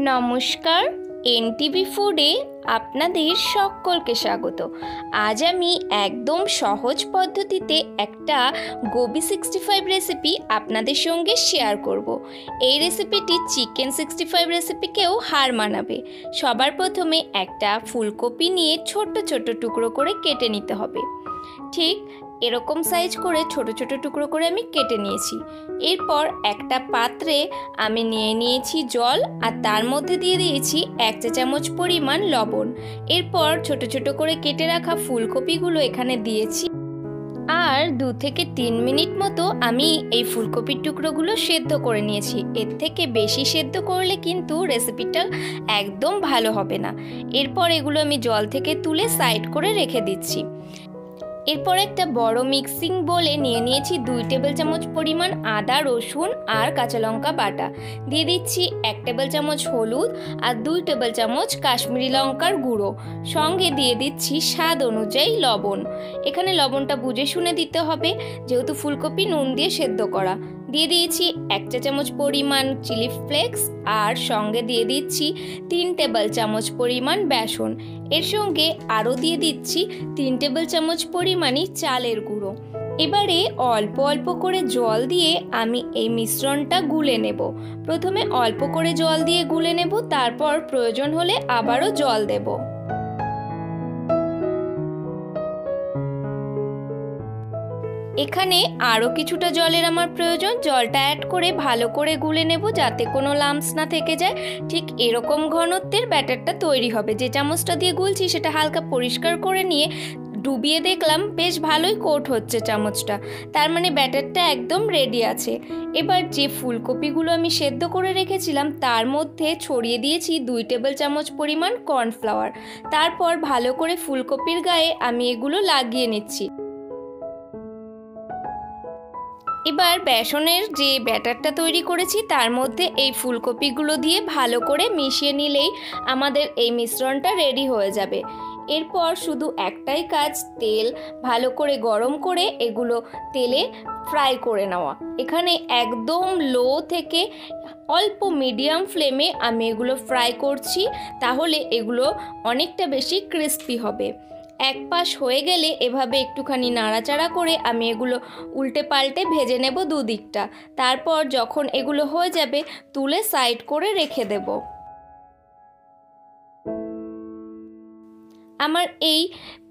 নমস্কার, এনটিভি ফুডে আপনাদের সকলকে স্বাগত। আজ আমি একদম সহজ পদ্ধতিতে একটা গোবি 65 রেসিপি আপনাদের সঙ্গে শেয়ার করব। এই রেসিপিটি চিকেন 65 রেসিপিকেও হার মানাবে। সবার প্রথমে একটা ফুলকপি নিয়ে ছোট ছোট টুকরো করে কেটে নিতে হবে। ঠিক এরকম সাইজ করে ছোট ছোট টুকরো করে আমি কেটে নিয়েছি। এরপর একটা পাত্রে আমি নিয়ে নিয়েছি জল, আর তার মধ্যে দিয়ে দিয়েছি 1 চা চামচ পরিমাণ লবণ। এরপর ছোট ছোট করে কেটে রাখা ফুলকপিগুলো এখানে দিয়েছি, আর 2 থেকে 3 মিনিট মতো আমি এই ফুলকপির টুকরোগুলো সেদ্ধ করে নিয়েছি। এর থেকে বেশি সেদ্ধ করলে কিন্তু রেসিপিটা একদম ভালো হবে না। এরপর এগুলো আমি জল থেকে তুলে সাইড করে রেখে দিচ্ছি। এরপর একটা বড় মিক্সিং বোলে নিয়ে নিয়েছি 2 টেবিল চামচ পরিমাণ আদা, রসুন আর কাঁচা লঙ্কা বাটা। দিয়ে দিচ্ছি 1 টেবিল চামচ হলুদ আর 2 টেবিল চামচ কাশ্মীরি লঙ্কার গুঁড়ো। সঙ্গে দিয়ে দিচ্ছি স্বাদ অনুযায়ী লবণ। এখানে লবণটা বুঝে শুনে দিতে হবে, যেহেতু ফুলকপি নুন দিয়ে সেদ্ধ করা। দিয়ে দিয়েছি 1 চা চামচ পরিমাণ চিলি ফ্লেক্স, আর সঙ্গে দিয়ে দিচ্ছি 3 টেবিল চামচ পরিমাণ বেসন। এর সঙ্গে আরও দিয়ে দিচ্ছি 3 টেবিল চামচ পরিমাণই চালের গুঁড়ো। এবারে অল্প অল্প করে জল দিয়ে আমি এই মিশ্রণটা গুলে নেব। প্রথমে অল্প করে জল দিয়ে গুলে নেব, তারপর প্রয়োজন হলে আবারও জল দেব। এখানে আরও কিছুটা জলের আমার প্রয়োজন। জলটা অ্যাড করে ভালো করে গুলে নেব, যাতে কোনো লাম্পস না থেকে যায়। ঠিক এরকম ঘনত্বের ব্যাটারটা তৈরি হবে। যে চামচটা দিয়ে গুলছি সেটা হালকা পরিষ্কার করে নিয়ে ডুবিয়ে দেখলাম বেশ ভালোই কোট হচ্ছে চামচটা, তার মানে ব্যাটারটা একদম রেডি আছে। এবার যে ফুলকপিগুলো আমি সেদ্ধ করে রেখেছিলাম তার মধ্যে ছড়িয়ে দিয়েছি 2 টেবিল চামচ পরিমাণ কর্নফ্লাওয়ার। তারপর ভালো করে ফুলকপির গায়ে আমি এগুলো লাগিয়ে নিচ্ছি। এবার বেসনের যে ব্যাটারটা তৈরি করেছি তার মধ্যে এই ফুলকপিগুলো দিয়ে ভালো করে মিশিয়ে নিলেই আমাদের এই মিশ্রণটা রেডি হয়ে যাবে। এরপর শুধু একটাই কাজ, তেল ভালো করে গরম করে এগুলো তেলে ফ্রাই করে নেওয়া। এখানে একদম লো থেকে অল্প মিডিয়াম ফ্লেমে আমি এগুলো ফ্রাই করছি, তাহলে এগুলো অনেকটা বেশি ক্রিস্পি হবে। এক পাশ হয়ে গেলে এভাবে একটুখানি নাড়াচাড়া করে আমি এগুলো উল্টে পাল্টে ভেজে নেব দুদিকটা। তারপর যখন এগুলো হয়ে যাবে তুলে সাইড করে রেখে দেব। আমার এই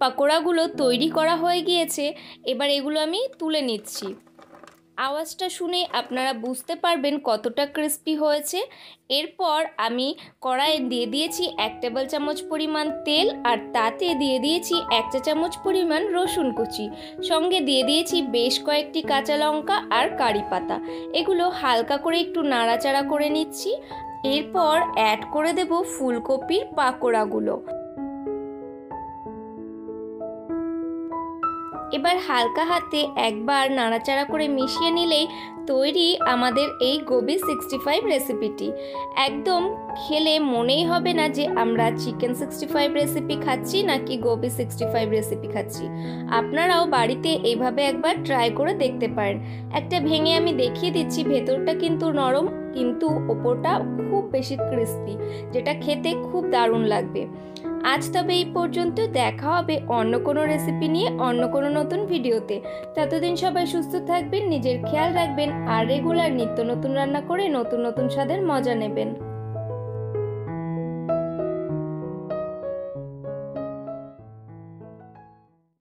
পাকোড়াগুলো তৈরি করা হয়ে গিয়েছে। এবার এগুলো আমি তুলে নিচ্ছি। আওয়াজটা শুনে আপনারা বুঝতে পারবেন কতটা ক্রিস্পি হয়েছে। এরপর আমি কড়াইয়ে দিয়ে দিয়েছি 1 টেবিল চামচ পরিমাণ তেল, আর তাতে দিয়ে দিয়েছি 1 চা চামচ পরিমাণ রসুন কুচি। সঙ্গে দিয়ে দিয়েছি বেশ কয়েকটি কাঁচা লঙ্কা আর কারি পাতা। এগুলো হালকা করে একটু নাড়াচাড়া করে নিচ্ছি। এরপর অ্যাড করে দেব ফুলকপির পাকোড়াগুলো। এবার হালকা হাতে একবার নাড়াচাড়া করে মিশিয়ে নিলেই তৈরি আমাদের এই গোবি 65 রেসিপিটি। একদম খেলে মনেই হবে না যে আমরা চিকেন 65 রেসিপি খাচ্ছি নাকি গোবি 65 রেসিপি খাচ্ছি। আপনারাও বাড়িতে এইভাবে একবার ট্রাই করে দেখতে পারেন। একটা ভেঙে আমি দেখিয়ে দিচ্ছি, ভেতরটা কিন্তু নরম, কিন্তু ওপরটা খুব বেশি ক্রিস্পি, যেটা খেতে খুব দারুণ লাগবে। আজ তবে এই পর্যন্ত। দেখা হবে অন্য কোনো রেসিপি নিয়ে অন্য কোনো নতুন ভিডিওতে। ততদিন সবাই সুস্থ থাকবেন, নিজের খেয়াল রাখবেন, আর রেগুলার নিত্য নতুন রান্না করে নতুন নতুন স্বাদের মজা নেবেন।